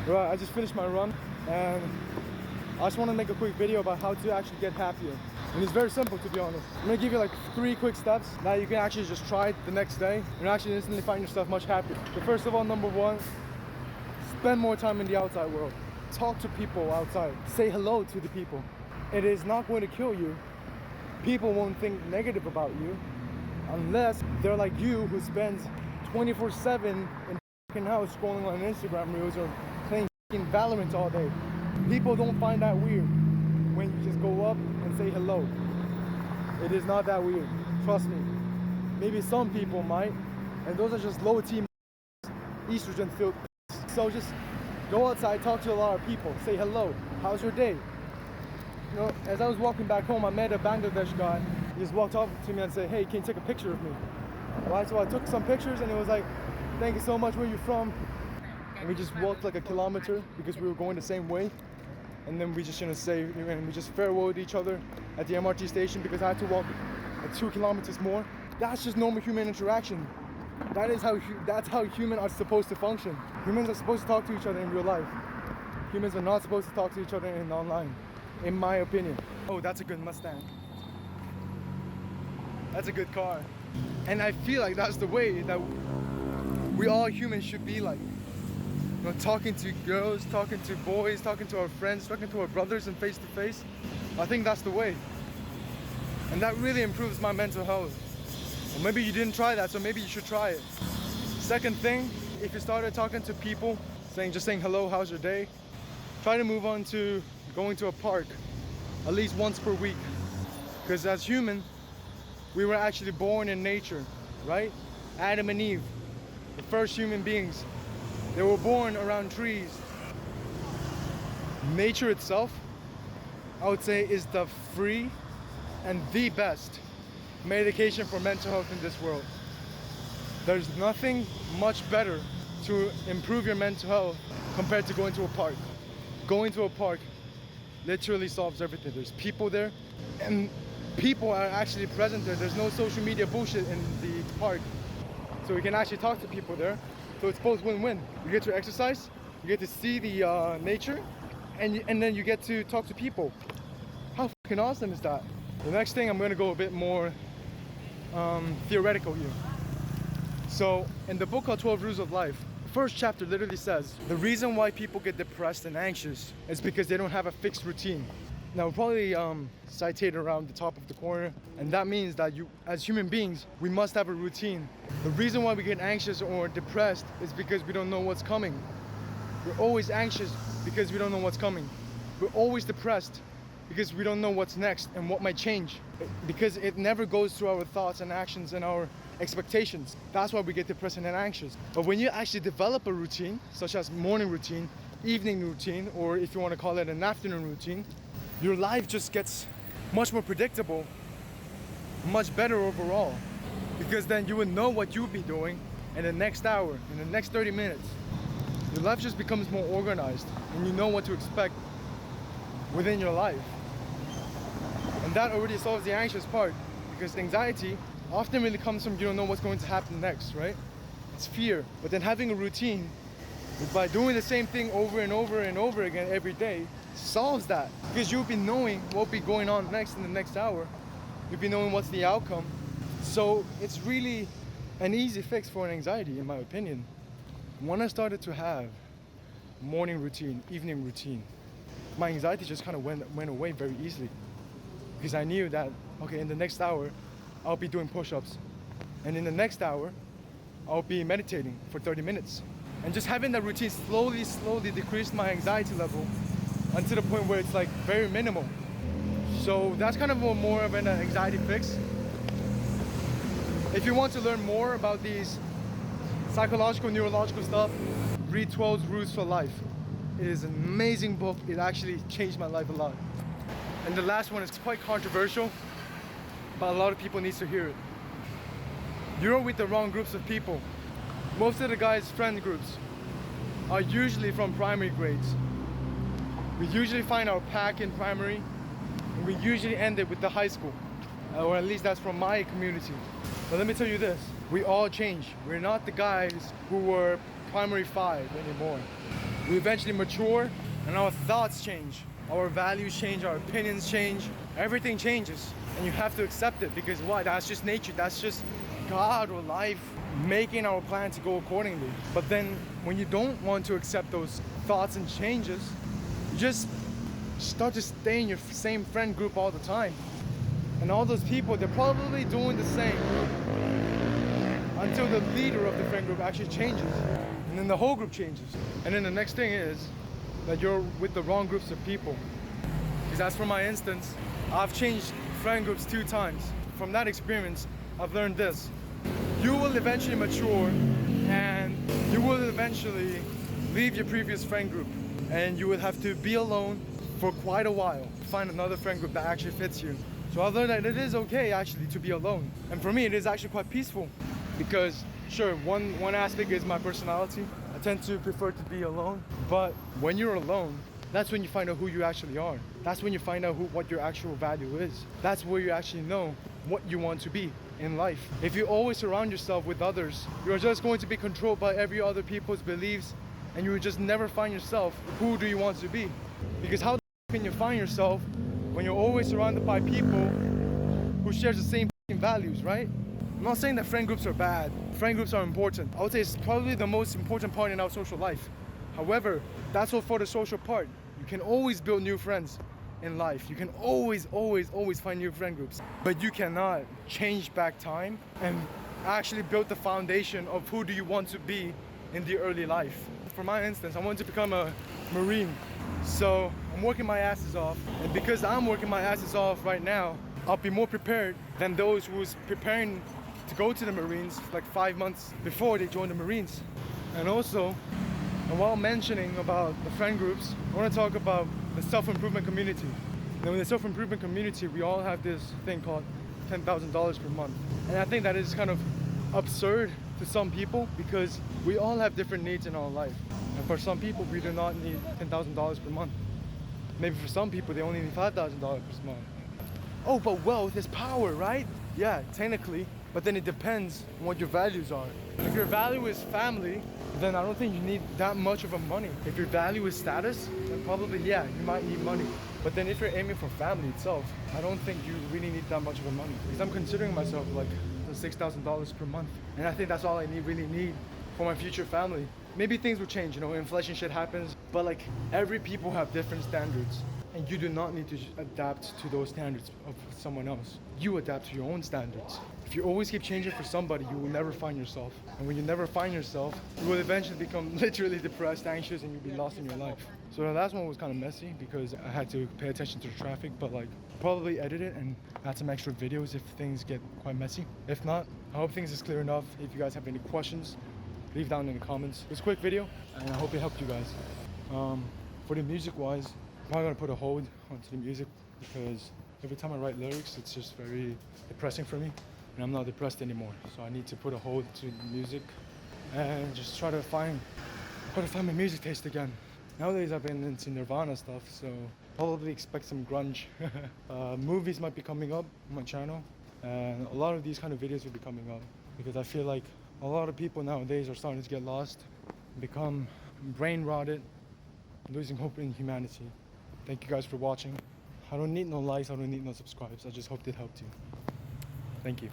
Right, I just finished my run and I just want to make a quick video about how to actually get happier. And it's very simple, to be honest. I'm gonna give you like 3 quick steps that you can actually just try the next day and actually instantly find yourself much happier. So first of all, number 1, spend more time in the outside world. Talk to people outside. Say hello to the people. It is not going to kill you. People won't think negative about you unless they're like you, who spends 24/7 in the house scrolling on Instagram reels or playing Valorant all day. People don't find that weird when you just go up and say hello. It is not that weird, trust me. Maybe some people might, and those are just low T estrogen filled. So just go outside, talk to a lot of people, say hello, how's your day? You know, as I was walking back home, I met a Bangladesh guy. He just walked up to me and said, hey, can you take a picture of me? Right, so I took some pictures and it was like, thank you so much, where you from? And we just walked like a kilometer because we were going the same way. And then we just, and we just farewelled each other at the MRT station because I had to walk 2 kilometers more. That's just normal human interaction. That's how humans are supposed to function. Humans are supposed to talk to each other in real life. Humans are not supposed to talk to each other in online, in my opinion. Oh, that's a good Mustang. That's a good car. And I feel like that's the way that we all humans should be like. You know, talking to girls, talking to boys, talking to our friends, talking to our brothers and face to face. I think that's the way. And that really improves my mental health. Or maybe you didn't try that, so maybe you should try it. Second thing, if you started talking to people, just saying hello, how's your day? Try to move on to going to a park at least once per week. Because as human, we were actually born in nature, right? Adam and Eve, the first human beings. They were born around trees. Nature itself, I would say, is the free and the best medication for mental health in this world. There's nothing much better to improve your mental health compared to going to a park. Going to a park literally solves everything. There's people there, and people are actually present there. There's no social media bullshit in the park. So we can actually talk to people there. So it's both win-win. You get to exercise, you get to see the nature, and then you get to talk to people. How fucking awesome is that? The next thing, I'm gonna go a bit more theoretical here. So in the book called 12 Rules of Life, the first chapter literally says, the reason why people get depressed and anxious is because they don't have a fixed routine. Now we'll probably citate around the top of the corner, and that means that as human beings, we must have a routine. The reason why we get anxious or depressed is because we don't know what's coming. We're always anxious because we don't know what's coming. We're always depressed because we don't know what's next and what might change, because it never goes through our thoughts and actions and our expectations. That's why we get depressed and anxious. But when you actually develop a routine, such as morning routine, evening routine, or if you want to call it an afternoon routine, your life just gets much more predictable, much better overall. Because then you would know what you would be doing in the next hour, in the next 30 minutes. Your life just becomes more organized, and you know what to expect within your life. And that already solves the anxious part, because anxiety often really comes from you don't know what's going to happen next, right? It's fear. But then having a routine, by doing the same thing over and over and over again every day, solves that. Because you'll be knowing what will be going on next in the next hour. You'll be knowing what's the outcome. So it's really an easy fix for an anxiety, in my opinion. When I started to have morning routine, evening routine, my anxiety just kind of went away very easily. Because I knew that, okay, in the next hour, I'll be doing push-ups. And in the next hour, I'll be meditating for 30 minutes. And just having that routine slowly decreased my anxiety level until the point where it's like very minimal. So that's kind of more of an anxiety fix. If you want to learn more about these psychological, neurological stuff, read 12 Rules for Life. It is an amazing book. It actually changed my life a lot. And the last one is quite controversial, but a lot of people need to hear it. You're with the wrong groups of people. Most of the guys' friend groups are usually from primary grades. We usually find our pack in primary, and we usually end it with the high school. Or at least that's from my community. But let me tell you this, we all change. We're not the guys who were primary 5 anymore. we eventually mature and our thoughts change. Our values change, our opinions change, everything changes. And you have to accept it because why? That's just nature, that's just God or life making our plan to go accordingly. But then when you don't want to accept those thoughts and changes, you just start to stay in your same friend group all the time. And all those people, they're probably doing the same until the leader of the friend group actually changes. And then the whole group changes. And then the next thing is that you're with the wrong groups of people. Because as for my instance, I've changed friend groups 2 times. From that experience, I've learned this. You will eventually mature and you will eventually leave your previous friend group. And you will have to be alone for quite a while to find another friend group that actually fits you. So I've learned that it is okay actually to be alone. And for me, it is actually quite peaceful because sure, one aspect is my personality. I tend to prefer to be alone, but when you're alone, that's when you find out who you actually are. That's when you find out what your actual value is. That's where you actually know what you want to be in life. If you always surround yourself with others, you're just going to be controlled by every other people's beliefs and you will just never find yourself. Who do you want to be? Because how can you find yourself when you're always surrounded by people who share the same values, right? I'm not saying that friend groups are bad. Friend groups are important. I would say it's probably the most important part in our social life. However, that's all for the social part. You can always build new friends in life. You can always find new friend groups. But you cannot change back time and actually build the foundation of who do you want to be in the early life. For my instance, I want to become a Marine. So I'm working my asses off. And because I'm working my asses off right now, I'll be more prepared than those who's preparing to go to the Marines like 5 months before they join the Marines. And also, and while mentioning about the friend groups, I want to talk about the self-improvement community. Now in the self-improvement community, we all have this thing called $10,000 per month. And I think that is kind of absurd to some people because we all have different needs in our life. And for some people, we do not need $10,000 per month. Maybe for some people, they only need $5,000 per month. Oh, but wealth is power, right? Yeah, technically, but then it depends on what your values are. If your value is family, then I don't think you need that much of a money. If your value is status, then probably, yeah, you might need money. But then if you're aiming for family itself, I don't think you really need that much of a money. Because I'm considering myself like $6,000 per month. And I think that's all I really need for my future family. Maybe things will change, you know, inflation shit happens, but like every people have different standards. And you do not need to adapt to those standards of someone else. You adapt to your own standards. If you always keep changing for somebody, you will never find yourself. And when you never find yourself, you will eventually become literally depressed, anxious, and you'll be lost in your life. So the last one was kind of messy because I had to pay attention to the traffic, but like probably edit it and add some extra videos if things get quite messy. If not, I hope things is clear enough. If you guys have any questions, leave down in the comments. It was a quick video, and I hope it helped you guys. For the music-wise, I'm probably gonna put a hold onto the music because every time I write lyrics, it's just very depressing for me, and I'm not depressed anymore. So I need to put a hold to the music and just try to find my music taste again. Nowadays, I've been into Nirvana stuff, so probably expect some grunge. Movies might be coming up on my channel, and a lot of these kind of videos will be coming up because I feel like a lot of people nowadays are starting to get lost, become brain rotted, losing hope in humanity. Thank you guys for watching. I don't need no likes, I don't need no subscribes. I just hope it helped you. Thank you.